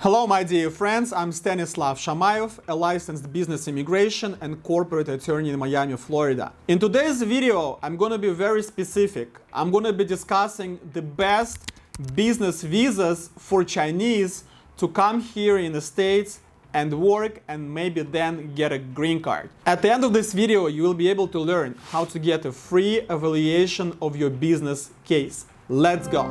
Hello, my dear friends. I'm Stanislav Shamayev, a licensed business immigration and corporate attorney in Miami, Florida. In today's video, I'm going to be very specific. I'm going to be discussing the best business visas for Chinese to come here in the States and work and maybe then get a green card. At the end of this video, you will be able to learn how to get a free evaluation of your business case. Let's go.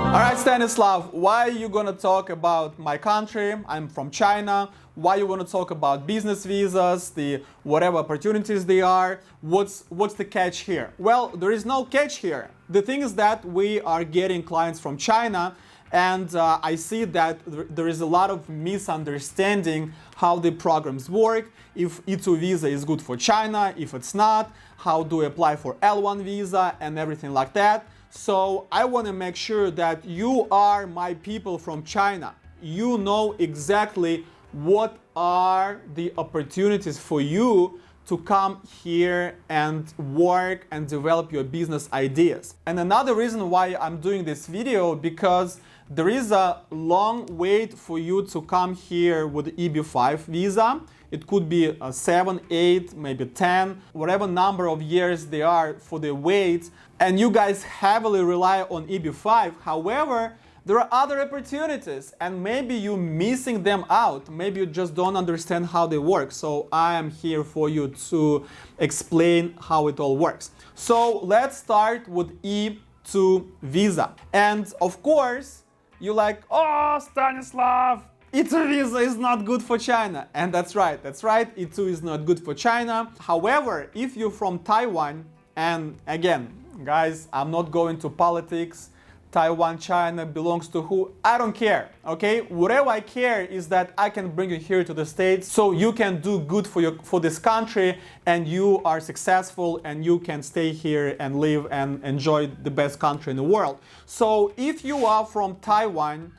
All right, Stanislav, why are you going to talk about my country? I'm from China. Why you want to talk about business visas, the whatever opportunities they are? What's the catch here? Well, there is no catch here. The thing is that we are getting clients from China, and I see that there is a lot of misunderstanding how the programs work, if E2 visa is good for China, if it's not, how do I apply for L1 visa and everything like that. So I want to make sure that you are my people from China. You know exactly what are the opportunities for you to come here and work and develop your business ideas. And another reason why I'm doing this video, because there is a long wait for you to come here with EB5 visa. It could be 7, 8, maybe 10, whatever number of years they are for the wait. And you guys heavily rely on EB5. However, there are other opportunities and maybe you're missing them out. Maybe you just don't understand how they work. So I am here for you to explain how it all works. So let's start with E2 visa. And of course, you're like, oh, Stanislav, E2 visa is not good for China. And that's right, E2 is not good for China. However, if you're from Taiwan, and again, guys, I'm not going to politics, Taiwan, China belongs to who, I don't care, okay? Whatever I care is that I can bring you here to the States so you can do good for this country and you are successful and you can stay here and live and enjoy the best country in the world. So if you are from Taiwan,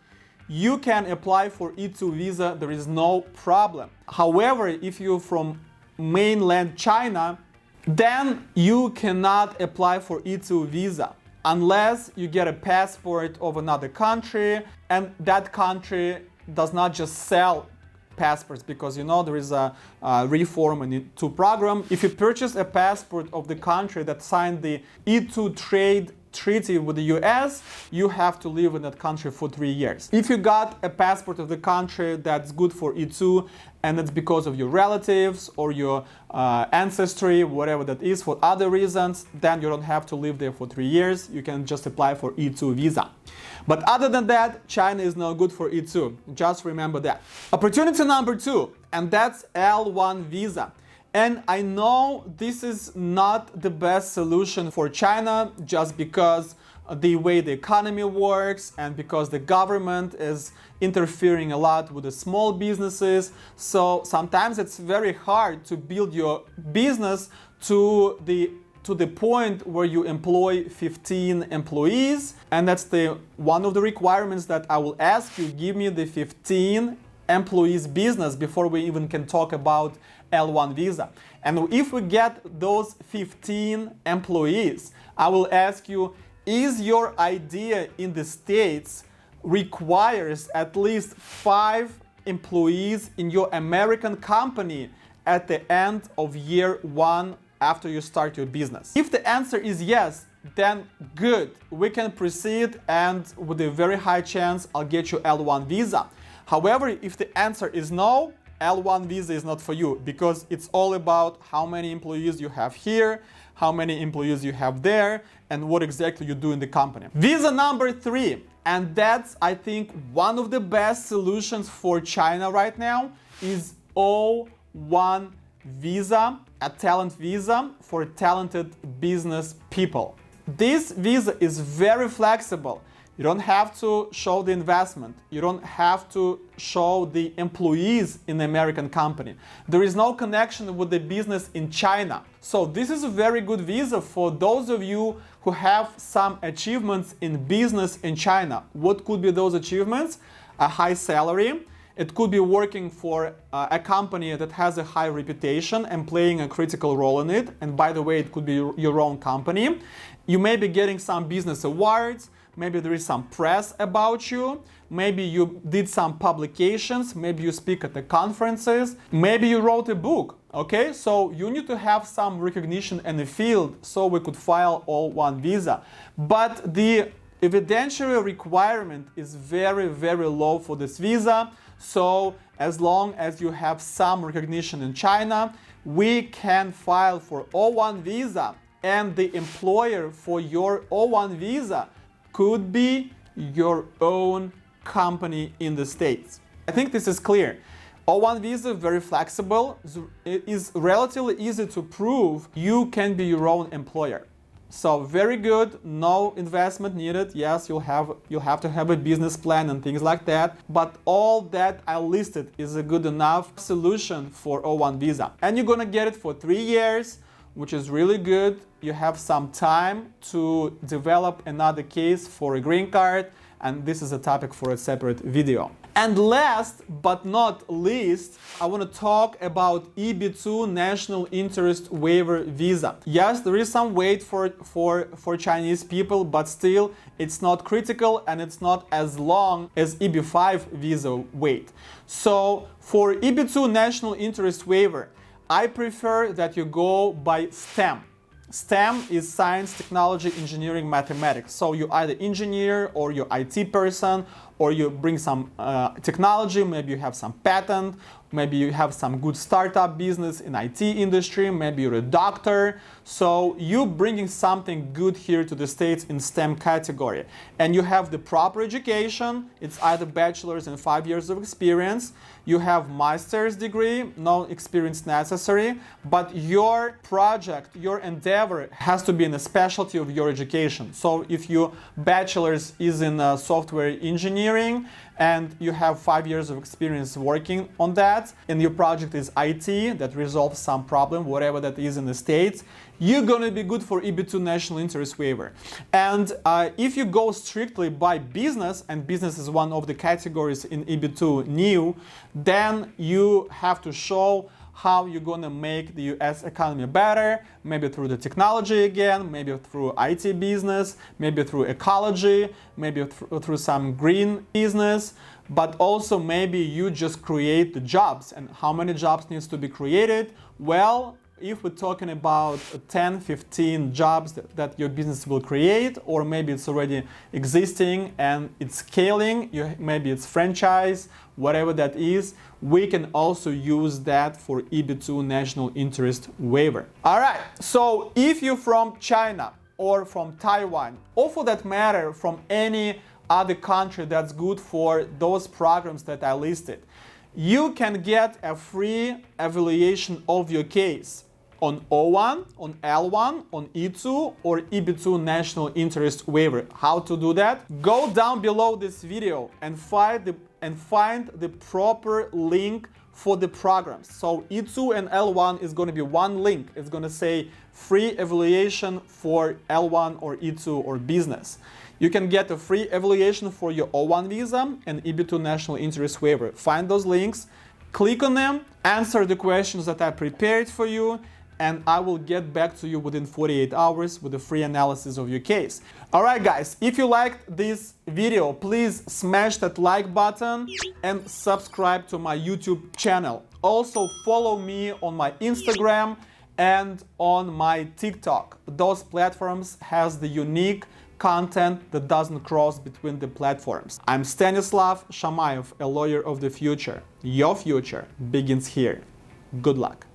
you can apply for E2 visa, there is no problem. However, if you're from mainland China, then you cannot apply for E2 visa unless you get a passport of another country, and that country does not just sell passports, because you know there is a reform in the E2 program. If you purchase a passport of the country that signed the E2 trade treaty with the US, you have to live in that country for 3 years. If you got a passport of the country that's good for E2 and it's because of your relatives or your ancestry, whatever that is, for other reasons, then you don't have to live there for 3 years. You can just apply for E2 visa. But other than that, China is not good for E2. Just remember that. Opportunity number 2, and that's L1 visa. And I know this is not the best solution for China just because the way the economy works and because the government is interfering a lot with the small businesses. So sometimes it's very hard to build your business to the point where you employ 15 employees. And that's one of the requirements that I will ask you. Give me the 15 employees business before we even can talk about L1 visa. And if we get those 15 employees, I will ask you, is your idea in the States requires at least 5 employees in your American company at the end of year 1 after you start your business? If the answer is yes, then good, we can proceed, and with a very high chance I'll get you L1 visa. However, if the answer is no, L1 visa is not for you, because it's all about how many employees you have here, how many employees you have there, and what exactly you do in the company. Visa number 3, and that's, I think, one of the best solutions for China right now, is O1 visa, a talent visa for talented business people. This visa is very flexible. You don't have to show the investment. You don't have to show the employees in the American company. There is no connection with the business in China. So this is a very good visa for those of you who have some achievements in business in China. What could be those achievements? A high salary. It could be working for a company that has a high reputation and playing a critical role in it. And by the way, it could be your own company. You may be getting some business awards. maybe there is some press about you, maybe you did some publications, maybe you speak at the conferences, maybe you wrote a book, okay? So you need to have some recognition in the field so we could file O1 visa. But the evidentiary requirement is very, very low for this visa. So as long as you have some recognition in China, we can file for O1 visa, and the employer for your O1 visa could be your own company in the States. I think this is clear. O1 visa, very flexible. It is relatively easy to prove. You can be your own employer. So very good, no investment needed. Yes, you'll have to have a business plan and things like that. But all that I listed is a good enough solution for O1 visa. And you're gonna get it for 3 years, which is really good. You have some time to develop another case for a green card, and this is a topic for a separate video. And last but not least, I want to talk about EB2 National Interest Waiver Visa. Yes, there is some wait for Chinese people, but still it's not critical and it's not as long as EB5 visa wait. So for EB2 National Interest Waiver, I prefer that you go by STEM. STEM is science, technology, engineering, mathematics. So you either engineer or you're IT person, or you bring some technology, maybe you have some patent, maybe you have some good startup business in IT industry, maybe you're a doctor. So you bringing something good here to the States in STEM category. And you have the proper education, it's either bachelor's and 5 years of experience, you have master's degree, no experience necessary, but your project, your endeavor has to be in a specialty of your education. So if your bachelor's is in software engineering, and you have 5 years of experience working on that, and your project is IT that resolves some problem, whatever that is in the States, you're gonna be good for EB2 National Interest Waiver. And if you go strictly by business, and business is one of the categories in EB2 new, then you have to show how you're going to make the US economy better, maybe through the technology again, maybe through IT business, maybe through ecology, maybe through some green business, but also maybe you just create the jobs. And how many jobs needs to be created? Well, if we're talking about 10, 15 jobs that your business will create, or maybe it's already existing and it's scaling, maybe it's franchise, whatever that is, we can also use that for EB2 National Interest Waiver. All right, so if you're from China or from Taiwan, or for that matter, from any other country that's good for those programs that I listed, you can get a free evaluation of your case on O1, on L1, on E2, or EB2 National Interest Waiver. How to do that? Go down below this video and find the proper link for the programs. So E2 and L1 is going to be one link. It's going to say free evaluation for L1 or E2 or business. You can get a free evaluation for your O1 visa and EB2 National Interest Waiver. Find those links, click on them, answer the questions that I prepared for you, and I will get back to you within 48 hours with a free analysis of your case. All right, guys, if you liked this video, please smash that like button and subscribe to my YouTube channel. Also, follow me on my Instagram and on my TikTok. Those platforms has the unique content that doesn't cross between the platforms. I'm Stanislav Shamayev, a lawyer of the future. Your future begins here. Good luck.